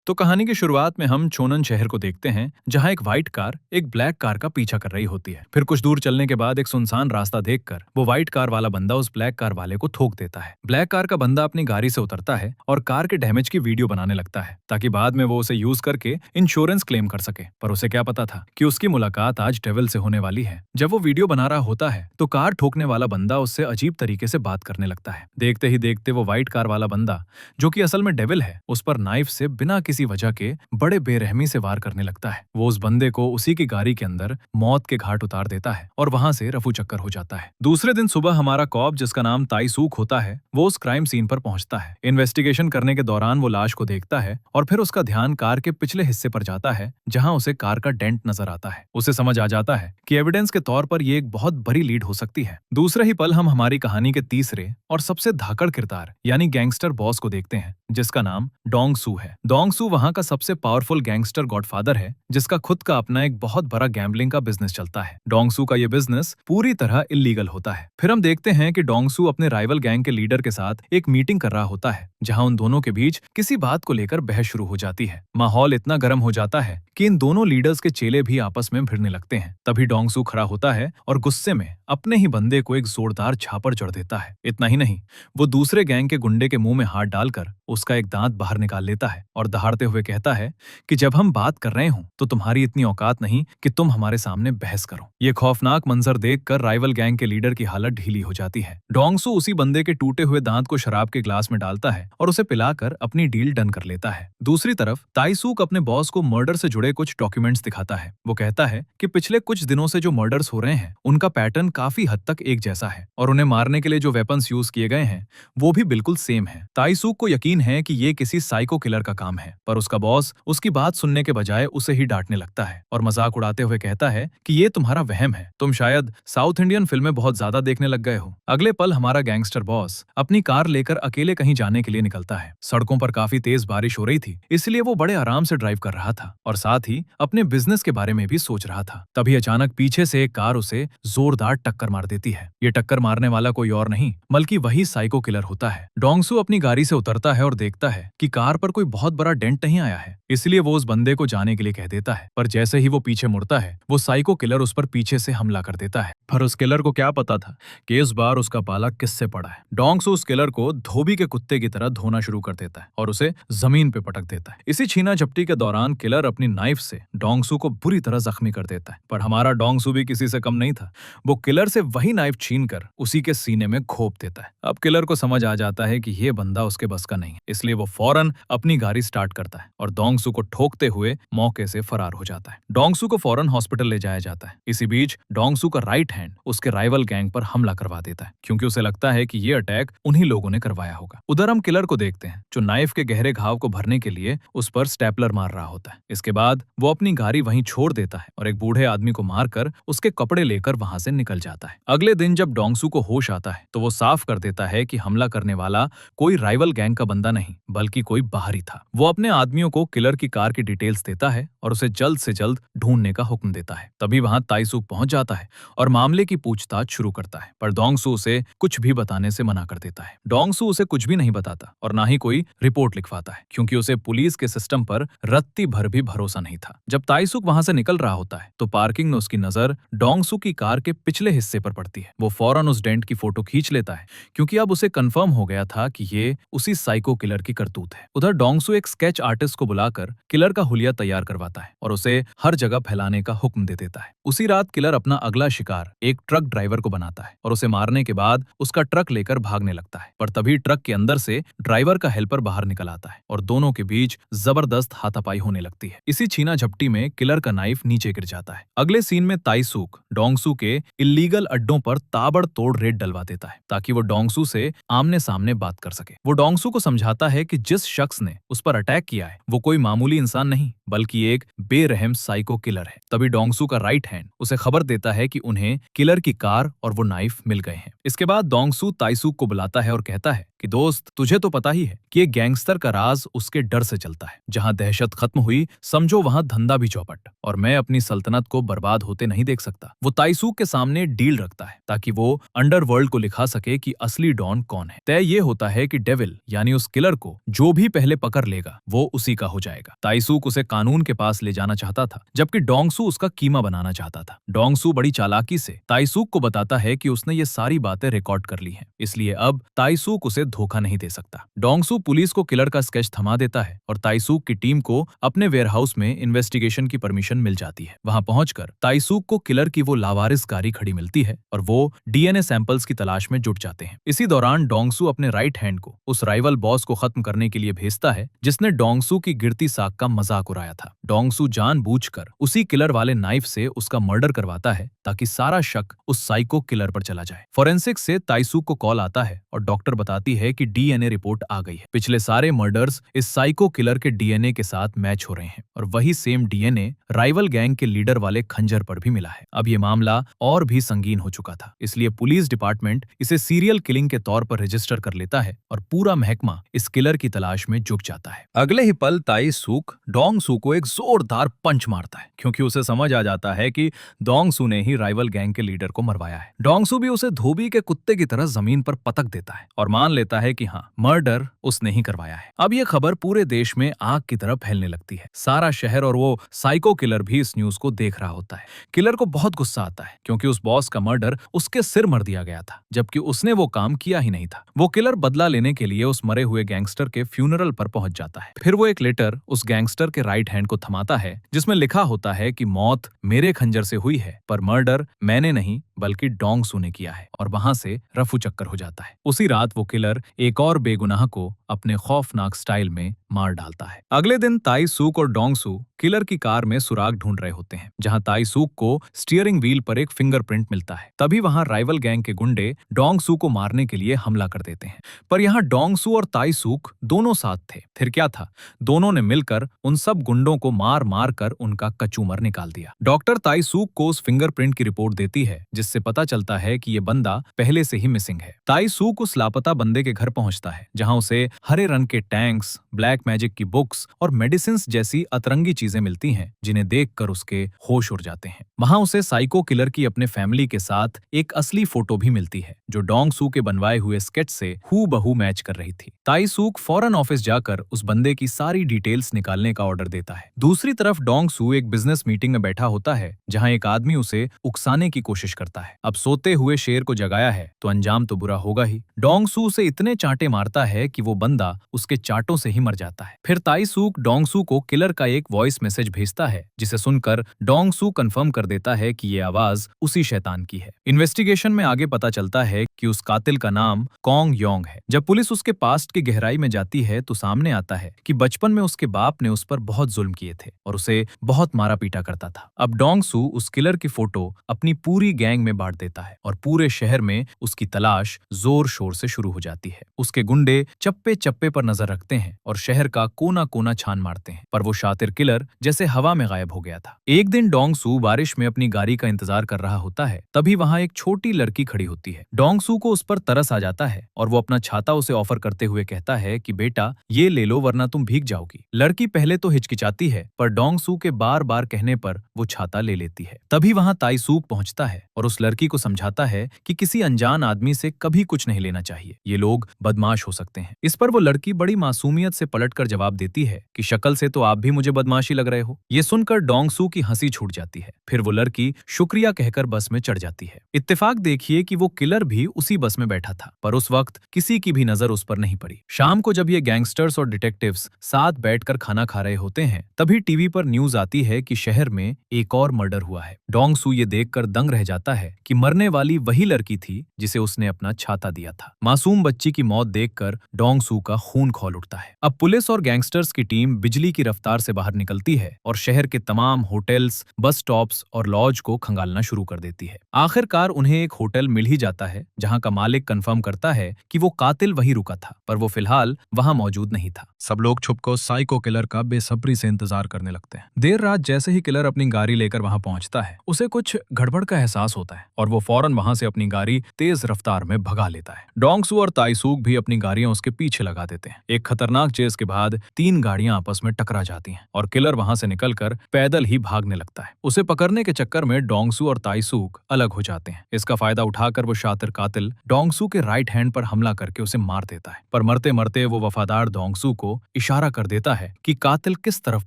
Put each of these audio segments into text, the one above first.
तो कहानी की शुरुआत में हम चोनन शहर को देखते हैं, जहां एक व्हाइट कार एक ब्लैक कार का पीछा कर रही होती है। फिर कुछ दूर चलने के बाद एक सुनसान रास्ता देखकर वो व्हाइट कार वाला बंदा उस ब्लैक कार वाले को ठोक देता है। ब्लैक कार का बंदा अपनी गाड़ी से उतरता है और कार के डैमेज की वीडियो बनाने लगता है, ताकि बाद में वो उसे यूज करके इंश्योरेंस क्लेम कर सके। पर उसे क्या पता था कि उसकी मुलाकात आज डेविल से होने वाली है। जब वो वीडियो बना रहा होता है तो कार ठोकने वाला बंदा उससे अजीब तरीके से बात करने लगता है। देखते ही देखते वो व्हाइट कार वाला बंदा, जो कि असल में डेविल है, उस पर नाइफ से बिना किसी वजह के बड़े बेरहमी से वार करने लगता है। वो उस बंदे को उसी की गाड़ी के अंदर मौत के घाट उतार देता है और वहां से रफू चक्कर हो जाता है। दूसरे दिन सुबह हमारा कॉप, जिसका नाम ताई सूक होता है, वो उस क्राइम सीन पर पहुंचता है। इन्वेस्टिगेशन करने के दौरान वो लाश को देखता है और फिर उसका ध्यान कार के पिछले हिस्से पर जाता है, जहां उसे कार का डेंट नजर आता है। उसे समझ आ जाता है कि एविडेंस के तौर पर ये एक बहुत बड़ी लीड हो सकती है। दूसरे ही पल हम हमारी कहानी के तीसरे और सबसे धाकड़ किरदार यानी गैंगस्टर बॉस को देखते हैं, जिसका नाम डोंग सू है। डोंग सू वहां का सबसे पावरफुल गैंगस्टर गॉडफादर है, जिसका खुद का अपना एक बहुत बड़ा गैम्बलिंग का बिजनेस चलता है। डोंग सू का ये बिजनेस पूरी तरह इल्लीगल होता है। फिर हम देखते हैं कि डोंग सू अपने राइवल गैंग के लीडर के साथ एक मीटिंग कर रहा होता है, जहां उन दोनों के बीच किसी बात को लेकर बहस शुरू हो जाती है। माहौल इतना गर्म हो जाता है कि इन दोनों लीडर्स के चेले भी आपस में भिड़ने लगते हैं। तभी डोंग सू खड़ा होता है और गुस्से में अपने ही बंदे को एक जोरदार झापड़ जड़ देता है। इतना ही नहीं, वो दूसरे गैंग के गुंडे के मुंह में हाथ डालकर उसका एक दांत बाहर निकाल लेता है और दहाड़ते हुए कहता है कि जब हम बात कर रहे हों तो तुम्हारी इतनी औकात नहीं कि तुम हमारे सामने बहस करो। ये खौफनाक मंजर देखकर राइवल गैंग के लीडर की हालत ढीली हो जाती है। डोंग सू उसी बंदे के टूटे हुए दांत को शराब के ग्लास में डालता है और उसे पिलाकर अपनी डील डन कर लेता है। दूसरी तरफ ताई सूक अपने बॉस को मर्डर से जुड़े कुछ डॉक्यूमेंट्स दिखाता है। वो कहता है कि पिछले कुछ दिनों से जो मर्डर्स हो रहे हैं, उनका पैटर्न काफी हद तक एक जैसा है और उन्हें मारने के लिए जो वेपन्स यूज किए गए हैं वो भी बिल्कुल सेम है। ताई सूक को यकीन है कि ये किसी साइको किलर का काम है, पर उसका बॉस उसकी बात सुनने के बजाय उसे ही डांटने लगता है और मजाक उड़ाते हुए कहता है कि ये तुम्हारा वहम है, तुम शायद साउथ इंडियन फिल्में बहुत ज्यादा देखने लग गए हो। अगले पल हमारा गैंगस्टर बॉस अपनी कार लेकर अकेले कहीं जाने के लिए निकलता है। सड़कों पर काफी तेज बारिश हो रही थी, इसलिए वो बड़े आराम से ड्राइव कर रहा था और साथ ही अपने बिजनेस के बारे में भी सोच रहा था। तभी अचानक पीछे से एक कार उसे जोरदार टक्कर मार देती है। ये टक्कर मारने वाला कोई और नहीं बल्कि वही साइको किलर होता है। डोंग सू अपनी गाड़ी से उतरता है और देखता है कि कार पर कोई बहुत बड़ा डेंट नहीं आया है, इसलिए वो उस बंदे को जाने के लिए कह देता है। पर जैसे ही वो पीछे मुड़ता है, वो साइको किलर उस पर पीछे से हमला कर देता है। पर उस किलर को क्या पता था कि इस बार उसका पाला किससे पड़ा है। डोंग सू उस किलर को धोबी के कुत्ते की तरह धोना शुरू कर देता है और उसे जमीन पे पटक देता है। इसी छीना झपटी के दौरान किलर अपनी नाइफ से डोंग सू को बुरी तरह जख्मी कर देता है। पर हमारा डोंग सू भी किसी से कम नहीं था। वो किलर से वही नाइफ छीनकर उसी के सीने में घोंप देता है। अब किलर को समझ आ जाता है कि ये बंदा उसके बस का नहीं है, इसलिए वो फौरन अपनी गाड़ी स्टार्ट करता है और डोंग सू को ठोकते हुए मौके से फरार हो जाता है। डोंग सू को फौरन हॉस्पिटल ले जाया जाता है। इसी बीच डोंग सू का राइट हैंड उसके राइवल गैंग पर हमला करवा देता है, क्योंकि उसे लगता है कि ये अटैक उन्हीं लोगों ने करवाया होगा। उधर हम किलर को देखते हैं, जो नाइफ के गहरे घाव को भरने के लिए उस पर स्टेपलर मार रहा होता है। इसके बाद वो अपनी गाड़ी वहीं छोड़ देता है और एक बूढ़े आदमी को मारकर उसके कपड़े लेकर वहां से निकल जाता है। अगले दिन जब डोंग सू को होश आता है तो वो साफ कर देता है कि हमला करने वाला कोई राइवल गैंग का बंदा नहीं बल्कि कोई बाहरी था। वो अपने आदमियों को किलर की कार की डिटेल्स देता है और उसे जल्द से जल्द ढूंढने का हुक्म देता है। तभी वहां ताई सूक पहुंच जाता है और मामले की पूछताछ शुरू करता है, पर डोंग सू उसे कुछ भी बताने से मना कर देता है। डोंग सू उसे कुछ भी नहीं बताता और ना ही कोई रिपोर्ट लिखवाता है, क्योंकि उसे पुलिस के सिस्टम पर रत्ती भर भी भरोसा नहीं था। जब ताई सूक वहां से निकल रहा होता है तो पार्किंग में उसकी नजर डोंग सू की कार के पिछले हिस्से पर पड़ती है। वो फौरन उस डेंट की फोटो खींच लेता है, क्योंकि अब उसे कंफर्म हो गया था कि ये उसी साइको किलर की करतूत है। उधर डोंग सू एक स्केच आर्टिस्ट को बुलाकर किलर का हुलिया तैयार करवाता है और उसे हर जगह फैलाने का हुक्म दे देता है। उसी रात किलर अपना अगला शिकार एक ट्रक ड्राइवर को बनाता है और उसे मारने के बाद उसका ट्रक लेकर भागने लगता है। पर तभी ट्रक के अंदर से ड्राइवर का हेल्पर बाहर निकल आता है और दोनों के बीच जबरदस्त हाथापाई होने लगती है। इसी छीना झपटी में किलर का नाइफ नीचे गिर जाता है। अगले सीन में ताई सूक डोंग सू के इल्लीगल अड्डों पर ताबड़तोड़ रेड डलवा देता है, ताकि वो डोंग सू से आमने सामने बात कर सके। वो डोंग सू को समझाता है कि जिस शख्स ने उस पर अटैक किया है वो कोई मामूली इंसान नहीं बल्कि एक बेरहम साइको किलर है। तभी डोंग सू का राइट हैंड उसे खबर देता है कि उन्हें किलर की कार और वो नाइफ मिल गए हैं। इसके बाद डोंग सू ताई सूक को बुलाता है और कहता है कि दोस्त, तुझे तो पता ही है कि एक गैंगस्टर का राज उसके डर से चलता है। जहां दहशत खत्म हुई, समझो वहां धंधा भी चौपट, और मैं अपनी सल्तनत को बर्बाद होते नहीं देख सकता। वो ताइसूक के सामने डील रखता है ताकि वो अंडरवर्ल्ड को लिखा सके कि असली डॉन कौन है। तय ये होता है कि डेविल यानी उस किलर को जो भी पहले पकड़ लेगा वो उसी का हो जाएगा। ताइसूक उसे कानून के पास ले जाना चाहता था, जबकि डोंगसू उसका कीमा बनाना चाहता था। डोंगसू बड़ी चालाकी से ताइसूक को बताता है कि उसने ये सारी बातें रिकॉर्ड कर ली हैं, इसलिए अब ताइसूक उसे धोखा नहीं दे सकता। डोंगसू पुलिस को किलर का स्केच थमा देता है और ताइसूक की टीम को अपने वेयरहाउस में इन्वेस्टिगेशन की परमिशन मिल जाती है। वहां पहुंचकर ताइसूक को किलर की वो लावारिस गाड़ी खड़ी मिलती है और वो डीएनए सैंपल्स की तलाश में जुट जाते हैं। इसी दौरान डोंगसू अपने राइट हैंड को उस राइवल बॉस को खत्म करने के लिए भेजता है जिसने डोंगसू की गिरती साख का मजाक उड़ाया था। डोंगसू जानबूझकर उसी किलर वाले नाइफ से उसका मर्डर करवाता है ताकि सारा शक उस साइको किलर पर चला जाए। फोरेंसिक्स से ताइसूक को कॉल आता है और डॉक्टर बताती है कि डीएनए रिपोर्ट आ गई है। पिछले सारे मर्डर्स इस साइको किलर के डीएनए के साथ मैच हो रहे हैं और वही सेम डीएनए राइवल गैंग के लीडर वाले खंजर पर भी मिला है। अब ये मामला और भी संगीन हो चुका था, इसलिए पुलिस डिपार्टमेंट इसे सीरियल किलिंग के तौर पर रजिस्टर कर लेता है और पूरा महकमा इस किलर की तलाश में जुट जाता है। अगले ही पल ताइसूक डोंगसू को एक जोरदार पंच मारता है, क्योंकि उसे समझ आ जाता है कि डोंगसू ने ही राइवल गैंग के लीडर को मरवाया है। डोंगसू भी उसे धोबी के कुत्ते की तरह जमीन पर पटक देता है और मान लेता है कि हाँ, मर्डर उसने ही करवाया है। अब ये खबर पूरे देश में आग की तरह फैलने लगती है। सारा शहर और वो साइको किलर भी इस न्यूज को देख रहा होता है। किलर को बहुत गुस्सा आता है क्योंकि उस बॉस का मर्डर उसके सिर मर दिया गया था, जबकि उसने वो काम किया ही नहीं था। वो किलर बदला लेने के लिए उस मरे हुए गैंगस्टर के फ्यूनरल पर पहुंच जाता है। फिर वो एक लेटर उस गैंगस्टर के राइट हैंड को थमाता है जिसमें लिखा होता है कि मौत मेरे खंजर से हुई है पर मर्डर मैंने नहीं बल्कि डोंगसू ने किया है, और वहां से रफू चक्कर हो जाता है। उसी रात वो किलर एक और बेगुनाह को अपने खौफनाक स्टाइल में मार डालता है। अगले दिन ताइसूक और डोंगसू किलर की कार में सुराग ढूंढ रहे होते हैं, जहां ताइसूक को स्टीयरिंग व्हील पर एक फिंगरप्रिंट मिलता है। तभी वहां राइवल गैंग के गुंडे डोंगसू को मारने के लिए हमला कर देते हैं, पर यहाँ डोंगसू और ताइसूक दोनों साथ थे। फिर क्या था, दोनों ने मिलकर उन सब गुंडों को मार मार कर उनका कचूमर निकाल दिया। डॉक्टर ताइसूक को उस फिंगरप्रिंट की रिपोर्ट देती है जिससे पता चलता है कि ये बंदा पहले से ही मिसिंग है। ताइसूक उस लापता बंदे के घर पहुंचता है जहां उसे हरे रंग के टैंक्स, ब्लैक मैजिक की बुक्स और मेडिसिन जैसी अतरंगी चीजें मिलती हैं जिन्हें देखकर उसके होश उड़ जाते हैं। वहां उसे साइको किलर की अपने फैमिली के साथ एक असली फोटो भी मिलती है जो डोंगसू के बनवाए हुए स्केच से हूबहू मैच कर रही थी। ताइसूक फौरन ऑफिस जाकर उस बंदे की सारी डिटेल्स निकालने का ऑर्डर देता है। दूसरी तरफ डोंगसू एक बिजनेस मीटिंग में बैठा होता है जहां एक आदमी उसे उकसाने की कोशिश करता है। अब सोते हुए शेर को जगाया है तो अंजाम तो बुरा होगा ही। डोंगसू उसे इतने चांटे मारता है कि वो बंदा उसके चाटों से ही मर जाता है। फिर ताइसूक डोंगसू को किलर का एक वॉइस मैसेज भेजता है जिसे सुनकर डोंगसू कंफर्म कर देता है कि ये आवाज उसी शैतान की है। इन्वेस्टिगेशन में आगे पता चलता है कि उस कातिल का नाम कॉन्ग योंग है। जब पुलिस उसके पास्ट की गहराई में जाती है तो सामने आता है कि बचपन में उसके बाप ने उस पर बहुत जुल्म किए थे और उसे बहुत मारा पीटा करता था। अब डोंगसू उस किलर की फोटो अपनी पूरी गैंग में बांट देता है और पूरे शहर में उसकी तलाश जोर शोर से शुरू हो जाती है। उसके गुंडे चप्पे चप्पे पर नजर रखते हैं और शहर का कोना कोना छान मारते हैं, पर वो शातिर किलर जैसे हवा में गायब हो गया था। एक दिन डोंगसू बारिश में अपनी गाड़ी का इंतजार कर रहा होता है, तभी वहां एक छोटी लड़की खड़ी होती है। डोंगसू को उस पर तरस आ जाता है और वो अपना छाता उसे ऑफर करते हुए कहता है कि बेटा ये ले लो वरना तुम भीग जाओगी। लड़की पहले तो हिचकिचाती है पर डोंगसू के बार बार कहने पर वो छाता ले लेती है। तभी वहां ताइसूक पहुंचता है और उस लड़की को समझाता है कि किसी अनजान आदमी से कभी कुछ नहीं लेना चाहिए, ये लोग बदमाश हो सकते हैं। इस पर वो लड़की बड़ी मासूमियत से पलटकर जवाब देती है कि शक्ल से तो आप भी मुझे बदमाशी लग रहे हो। ये सुनकर डोंगसू की हंसी छूट जाती है। फिर वो लड़की शुक्रिया कहकर बस में चढ़ जाती है। इत्तेफाक देखिए कि वो किलर भी उसी बस में बैठा था, पर उस वक्त किसी की भी नजर उस पर नहीं पड़ी। शाम को जब ये गैंगस्टर्स और डिटेक्टिव्स साथ बैठकर खाना खा रहे होते हैं तभी टीवी पर न्यूज आती है कि शहर में एक और मर्डर हुआ है। डोंगसू ये देखकर दंग रह जाता है कि मरने वाली वही लड़की थी जिसे उसने अपना छाता दिया था। मासूम बच्ची की मौत देखकर डोंगसू का खून खौल उठता है। अब पुलिस और गैंगस्टर्स की टीम बिजली की रफ्तार से बाहर निकलती है और शहर के तमाम होटल्स, बस स्टॉप्स और लॉज को खंगालना शुरू कर देती है। आखिरकार उन्हें एक होटल मिल ही जाता है जहां का मालिक कंफर्म करता है कि वो कातिल वही रुका था, पर वो फिलहाल वहां मौजूद नहीं था। सब लोग छुपकर साइको किलर का बेसब्री से इंतजार करने लगते हैं। देर रात जैसे ही किलर अपनी गाड़ी लेकर वहां पहुंचता है उसे कुछ गड़बड़ का एहसास होता है और वो फौरन वहां से अपनी गाड़ी तेज रफ्तार में भगा लेता है। डोंगसू और ताइसूक भी अपनी गाड़ियां उसके पीछे लगा देते हैं। एक खतरनाक चेस के बाद 3 गाड़ियां आपस में टकरा जाती हैं और किलर वहां से निकलकर पैदल ही भागने लगता है। उसे पकड़ने के चक्कर में डोंगसू और ताइसूक अलग हो जाते हैं। इसका फायदा उठाकर वो शातिर कातिल डोंगसू के राइट हैंड पर हमला करके उसे मार देता है, पर मरते मरते वो वफादार डोंगसू को इशारा कर देता है कि कातिल किस तरफ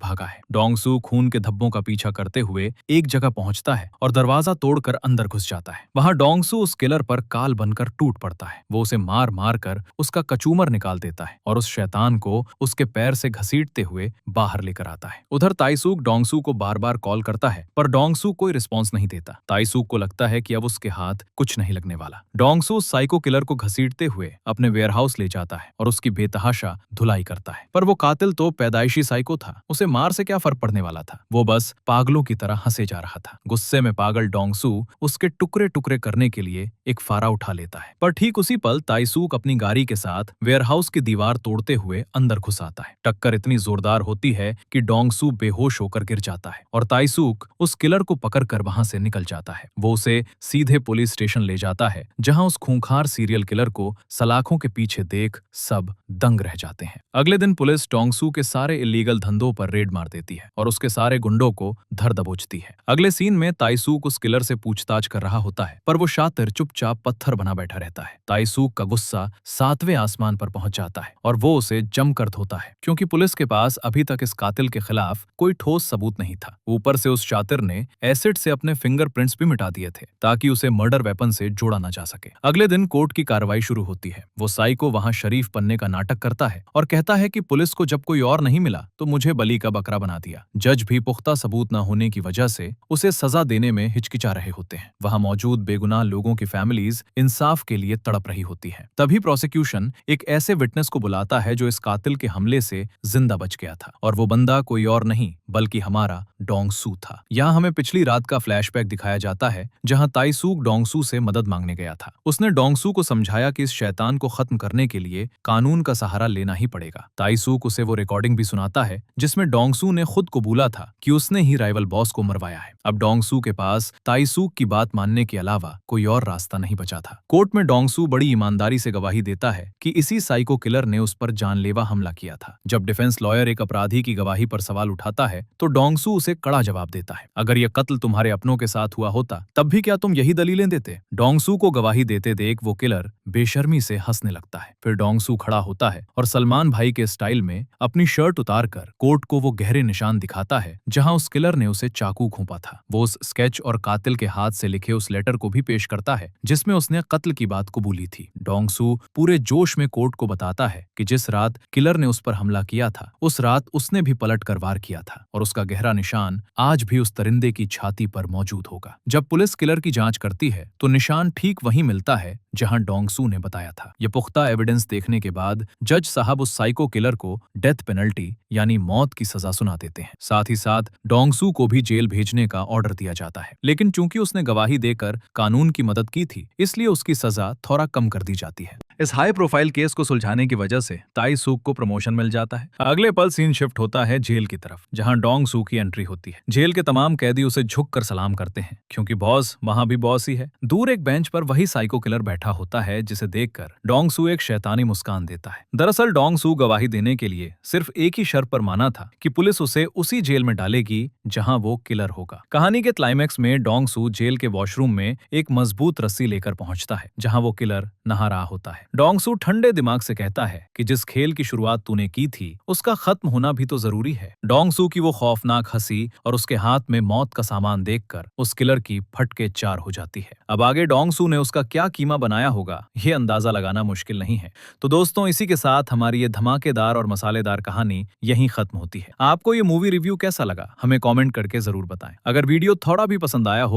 भागा है। डोंगसू खून के धब्बों का पीछा करते हुए एक जगह पहुंचता है और दरवाजा तोड़कर अंदर घुस जाता है। वहां डोंगसू उस किलर पर काल बनकर टूट पड़ता है। वो उसे मार मार कर उसका कचूमर निकाल देता है और उस शैतान को उसके पैर से घसीटते हुए बाहर लेकर आता है। उधर ताइसूक डोंगसू को बार बार कॉल करता है, पर डोंगसू कोई रिस्पॉन्स नहीं देता। ताइसूक को लगता है कि अब उसके हाथ कुछ नहीं लगने वाला। डोंगसू साइको किलर को घसीटते हुए अपने वेयरहाउस ले जाता है और उसकी बेतहाशा धुलाई करता है। पर वो कातिल तो पैदाइशी साइको था, उसे मार से क्या फर्क पड़ने वाला था। वो बस पागलों की तरह हंसे जा रहा था। गुस्से में पागल डोंगसू उसके टुकड़े टुकड़े करने के लिए एक फारा उठा लेता है, पर ठीक उसी पल ताइसूक अपनी गाड़ी के साथ वेयरहाउस की दीवार तोड़ते हुए अंदर घुस आता है। टक्कर इतनी जोरदार होती है कि डोंगसू बेहोश होकर गिर जाता है और ताइसूक उस किलर को पकड़कर वहां से निकल जाता है। वो उसे सीधे पुलिस स्टेशन ले जाता है, जहां उस खूंखार सीरियल किलर को सलाखों के पीछे देख सब दंग रह जाते हैं। अगले दिन पुलिस डोंगसू के सारे इलीगल धंधों पर रेड मार देती है और उसके सारे गुंडों को धर दबोचती है। अगले सीन में ताइसूक उस किलर से पूछताछ कर रहा होता है, पर वो शातिर चुपचाप पत्थर बना बैठा रहता है। ताइसूक का गुस्सा 7वें आसमान पर पहुंच जाता है और वो उसे जमकर धोता है, क्योंकि पुलिस के पास अभी तक इस कातिल के खिलाफ कोई ठोस सबूत नहीं था। ऊपर से उस शातिर ने एसिड से अपने फिंगरप्रिंट्स भी मिटा दिए थे ताकि उसे मर्डर वेपन से जोड़ा न जा सके। अगले दिन कोर्ट की कार्रवाई शुरू होती है। वो साइको वहां शरीफ बनने का नाटक करता है और कहता है कि पुलिस को जब कोई और नहीं मिला तो मुझे बलि का बकरा बना दिया। जज भी पुख्ता सबूत न होने की वजह से उसे सजा देने में हिचकिचा रहे होते हैं। वहां मौजूद बेगुनाह लोगों की फैमिलीज इंसाफ के लिए तड़प रही होती है। तभी प्रोसिक्यूशन एक ऐसे विटनेस को बुलाता है जो इस कातिल के हमले से जिंदा बच गया था, और वो बंदा कोई और नहीं बल्कि हमारा डोंगसू था। यहाँ हमें पिछली रात का फ्लैशबैक दिखाया जाता है, जहाँ ताइसूक डोंगसू से मदद मांगने गया था। उसने डोंगसू को समझाया कि इस शैतान को खत्म करने के लिए कानून का सहारा लेना ही पड़ेगा। ताइसूक उसे वो रिकॉर्डिंग भी सुनाता है जिसमें डोंगसू ने खुद कबूला था कि उसने ही राइवल बॉस को मरवाया है। अब डोंगसू के पास ताइसूक की बात मानने के अलावा कोई और रास्ता नहीं बचा था। कोर्ट में डोंगसू बड़ी ईमानदारी से गवाही देता है कि इसी साइको किलर ने उस पर जानलेवा हमला किया था। जब डिफेंस लॉयर एक अपराधी की गवाही पर सवाल उठाता है तो डोंगसू उसे कड़ा जवाब देता है, अगर यह कत्ल तुम्हारे अपनों के साथ हुआ होता तब भी क्या तुम यही दलीलें देते। डोंगसू को गवाही देते देख वो किलर बेशर्मी से हंसने लगता है। फिर डोंगसू खड़ा होता है और सलमान भाई के स्टाइल में अपनी शर्ट उतारकर कोर्ट को वो गहरे निशान दिखाता है जहां उस किलर ने उसे चाकू घोंपा था। वो उस स्केच और कातिल के हाथ से लिखे उस लेटर को भी पेश करता है जिसमें उसने कत्ल की बात कबूली थी। डोंगसू पूरे जोश में कोर्ट को बताता है कि जिस रात किलर ने उस पर हमला किया था उस रात उसने भी पलट कर वार किया था और उसका गहरा निशान आज भी उस परिंदे की छाती पर मौजूद होगा। जब पुलिस किलर की जांच करती है तो निशान ठीक वहीं मिलता है जहां डोंगसू ने बताया था। ये पुख्ता एविडेंस देखने के बाद जज साहब उस साइको किलर को डेथ पेनल्टी यानी मौत की सजा सुना देते हैं। साथ ही साथ डोंगसू को भी जेल भेजने का ऑर्डर दिया जाता है, लेकिन चूंकि उसने गवाही देकर कानून की मदद की थी इसलिए उसकी सजा थोड़ा कम कर दी जाती है। इस हाई प्रोफाइल केस को सुलझाने की वजह से ताइसूक को प्रमोशन मिल जाता है। अगले पल सीन शिफ्ट होता है जेल की तरफ, जहां डोंगसू की एंट्री होती है। जेल के तमाम कैदी उसे झुककर सलाम करते हैं क्योंकि बॉस वहां भी बॉस ही है। दूर एक बेंच पर वही साइको किलर बैठा होता है जिसे देखकर डोंगसू एक शैतानी मुस्कान देता है। दरअसल डोंगसू गवाही देने के लिए सिर्फ एक ही शर्त पर माना था कि पुलिस उसे उसी जेल में डालेगी जहां वो किलर होगा। कहानी के क्लाइमैक्स में डोंगसू जेल के वॉशरूम में एक मजबूत रस्सी लेकर पहुंचता है जहां वो किलर नहा रहा होता है। डोंगसू ठंडे दिमाग से कहता है कि जिस खेल की शुरुआत तूने की थी उसका खत्म होना भी तो जरूरी है। डोंगसू की वो खौफनाक हंसी और उसके हाथ में मौत का सामान देखकर उस किलर की फटके चार हो जाती है। अब आगे डोंगसू ने उसका क्या कीमा बनाया होगा ये अंदाजा लगाना मुश्किल नहीं है। तो दोस्तों इसी के साथ हमारी ये धमाकेदार और मसालेदार कहानी यहीं खत्म होती है। आपको ये मूवी रिव्यू कैसा लगा हमें कमेंट करके जरूर बताएं। अगर वीडियो थोड़ा भी पसंद आया हो